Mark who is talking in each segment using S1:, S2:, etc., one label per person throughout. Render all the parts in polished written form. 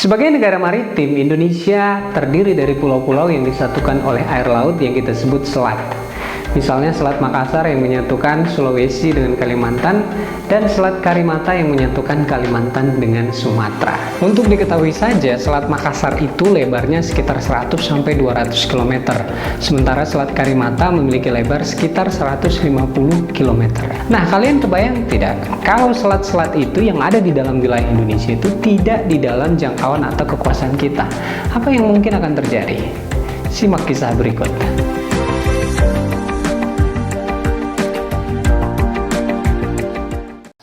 S1: Sebagai negara maritim, Indonesia terdiri dari pulau-pulau yang disatukan oleh air laut yang kita sebut selat. Misalnya Selat Makassar yang menyatukan Sulawesi dengan Kalimantan, dan Selat Karimata yang menyatukan Kalimantan dengan Sumatera. Untuk diketahui saja, Selat Makassar itu lebarnya sekitar 100-200 km, sementara Selat Karimata memiliki lebar sekitar 150 km. Nah, kalian kebayang tidak, kalau selat-selat itu yang ada di dalam wilayah Indonesia itu tidak di dalam jangkauan atau kekuasaan kita, apa yang mungkin akan terjadi? Simak kisah berikut.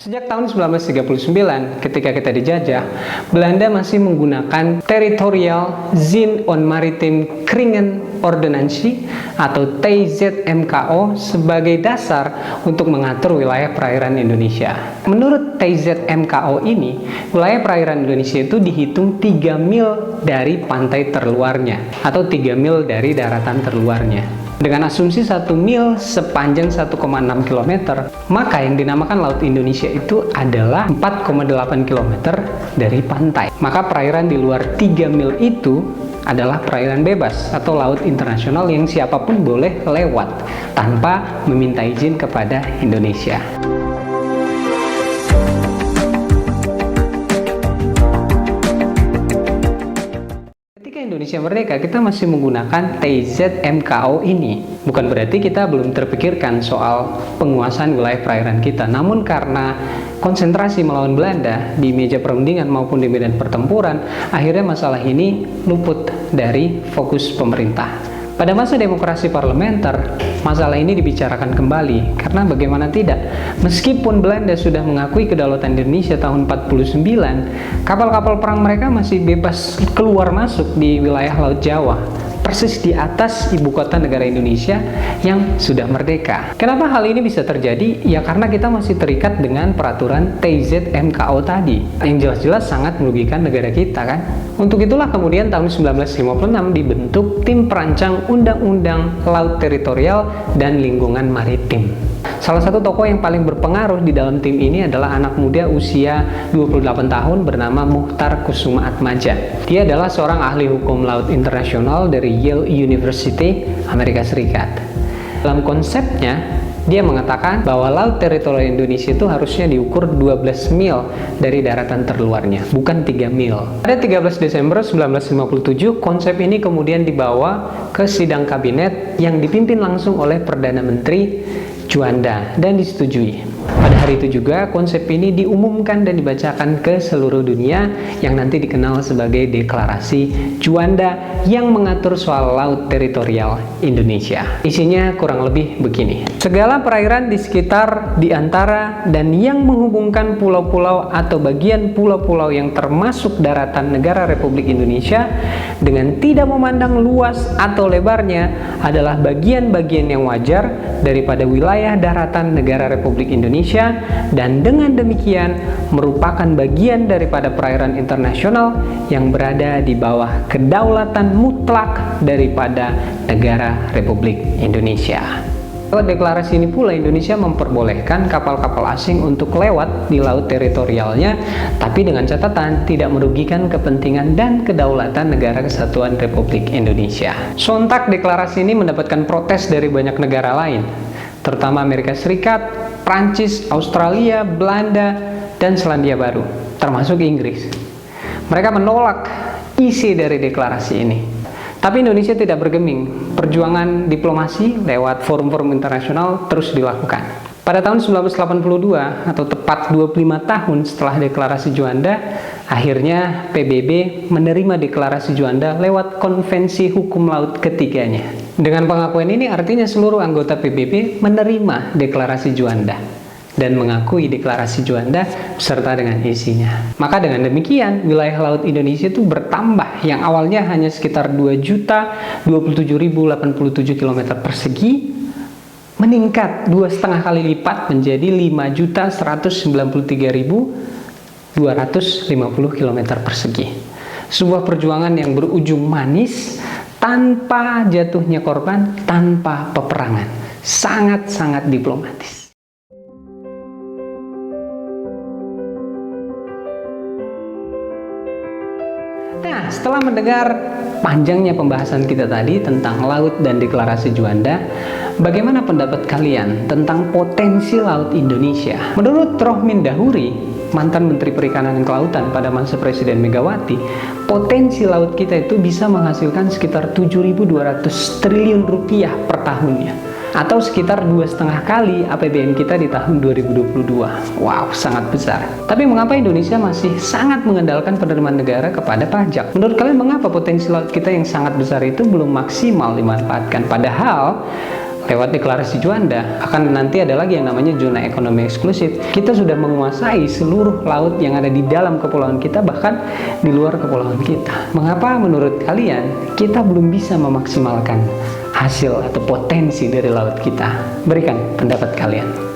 S1: Sejak tahun 1939, ketika kita dijajah, Belanda masih menggunakan Territorial Zin on Maritime Kringen Ordonnantie atau TZMKO sebagai dasar untuk mengatur wilayah perairan Indonesia. Menurut TZMKO ini, wilayah perairan Indonesia itu dihitung 3 mil dari pantai terluarnya atau 3 mil dari daratan terluarnya. Dengan asumsi 1 mil sepanjang 1,6 km, maka yang dinamakan Laut Indonesia itu adalah 4,8 km dari pantai. Maka perairan di luar 3 mil itu adalah perairan bebas atau laut internasional yang siapapun boleh lewat tanpa meminta izin kepada Indonesia. Indonesia merdeka, kita masih menggunakan TZMKO ini. Bukan berarti kita belum terpikirkan soal penguasaan wilayah perairan kita, namun karena konsentrasi melawan Belanda di meja perundingan maupun di medan pertempuran, akhirnya masalah ini luput dari fokus pemerintah. Pada masa demokrasi parlementer, masalah ini dibicarakan kembali, karena bagaimana tidak, meskipun Belanda sudah mengakui kedaulatan Indonesia tahun 49, kapal-kapal perang mereka masih bebas keluar masuk di wilayah Laut Jawa, persis di atas ibu kota negara Indonesia yang sudah merdeka. Kenapa hal ini bisa terjadi? Ya karena kita masih terikat dengan peraturan TZMKO tadi, yang jelas-jelas sangat merugikan negara kita kan. Untuk itulah kemudian tahun 1956 dibentuk Tim Perancang Undang-Undang Laut Teritorial dan Lingkungan Maritim. Salah satu tokoh yang paling berpengaruh di dalam tim ini adalah anak muda usia 28 tahun bernama Muchtar Kusumaatmadja. Dia adalah seorang ahli hukum laut internasional dari Yale University, Amerika Serikat. Dalam konsepnya, dia mengatakan bahwa laut teritorial Indonesia itu harusnya diukur 12 mil dari daratan terluarnya, bukan 3 mil. Pada 13 Desember 1957, konsep ini kemudian dibawa ke sidang kabinet yang dipimpin langsung oleh Perdana Menteri Juanda dan disetujui. Pada hari itu juga konsep ini diumumkan dan dibacakan ke seluruh dunia yang nanti dikenal sebagai Deklarasi Juanda yang mengatur soal laut teritorial Indonesia. Isinya kurang lebih begini. Segala perairan di sekitar, di antara, dan yang menghubungkan pulau-pulau atau bagian pulau-pulau yang termasuk daratan negara Republik Indonesia dengan tidak memandang luas atau lebarnya adalah bagian-bagian yang wajar daripada wilayah daratan negara Republik Indonesia, dan dengan demikian merupakan bagian daripada perairan internasional yang berada di bawah kedaulatan mutlak daripada negara Republik Indonesia. Lewat deklarasi ini pula Indonesia memperbolehkan kapal-kapal asing untuk lewat di laut teritorialnya, tapi dengan catatan tidak merugikan kepentingan dan kedaulatan Negara Kesatuan Republik Indonesia. Sontak deklarasi ini mendapatkan protes dari banyak negara lain, terutama Amerika Serikat, Prancis, Australia, Belanda, dan Selandia Baru, termasuk Inggris. Mereka menolak isi dari deklarasi ini. Tapi Indonesia tidak bergeming. Perjuangan diplomasi lewat forum-forum internasional terus dilakukan. Pada tahun 1982, atau tepat 25 tahun setelah deklarasi Juanda, akhirnya PBB menerima deklarasi Juanda lewat Konvensi Hukum Laut ketiganya. Dengan pengakuan ini artinya seluruh anggota PBB menerima deklarasi Juanda dan mengakui deklarasi Juanda beserta dengan isinya. Maka dengan demikian wilayah laut Indonesia itu bertambah, yang awalnya hanya sekitar 2.027.087 km persegi meningkat 2,5 kali lipat menjadi 5.193.250 km persegi. Sebuah perjuangan yang berujung manis tanpa jatuhnya korban, tanpa peperangan. Sangat-sangat diplomatis. Nah, setelah mendengar panjangnya pembahasan kita tadi tentang laut dan deklarasi Juanda, bagaimana pendapat kalian tentang potensi laut Indonesia? Menurut Rohmin Dahuri, mantan Menteri Perikanan dan Kelautan pada masa Presiden Megawati, potensi laut kita itu bisa menghasilkan sekitar 7.200 triliun rupiah per tahunnya, atau sekitar 2,5 kali APBN kita di tahun 2022. Wow, sangat besar. Tapi mengapa Indonesia masih sangat mengandalkan penerimaan negara kepada pajak? Menurut kalian mengapa potensi laut kita yang sangat besar itu belum maksimal dimanfaatkan? Padahal lewat deklarasi Juanda akan nanti ada lagi yang namanya zona ekonomi eksklusif. Kita sudah menguasai seluruh laut yang ada di dalam kepulauan kita, bahkan di luar kepulauan kita. Mengapa menurut kalian kita belum bisa memaksimalkan hasil atau potensi dari laut kita? Berikan pendapat kalian.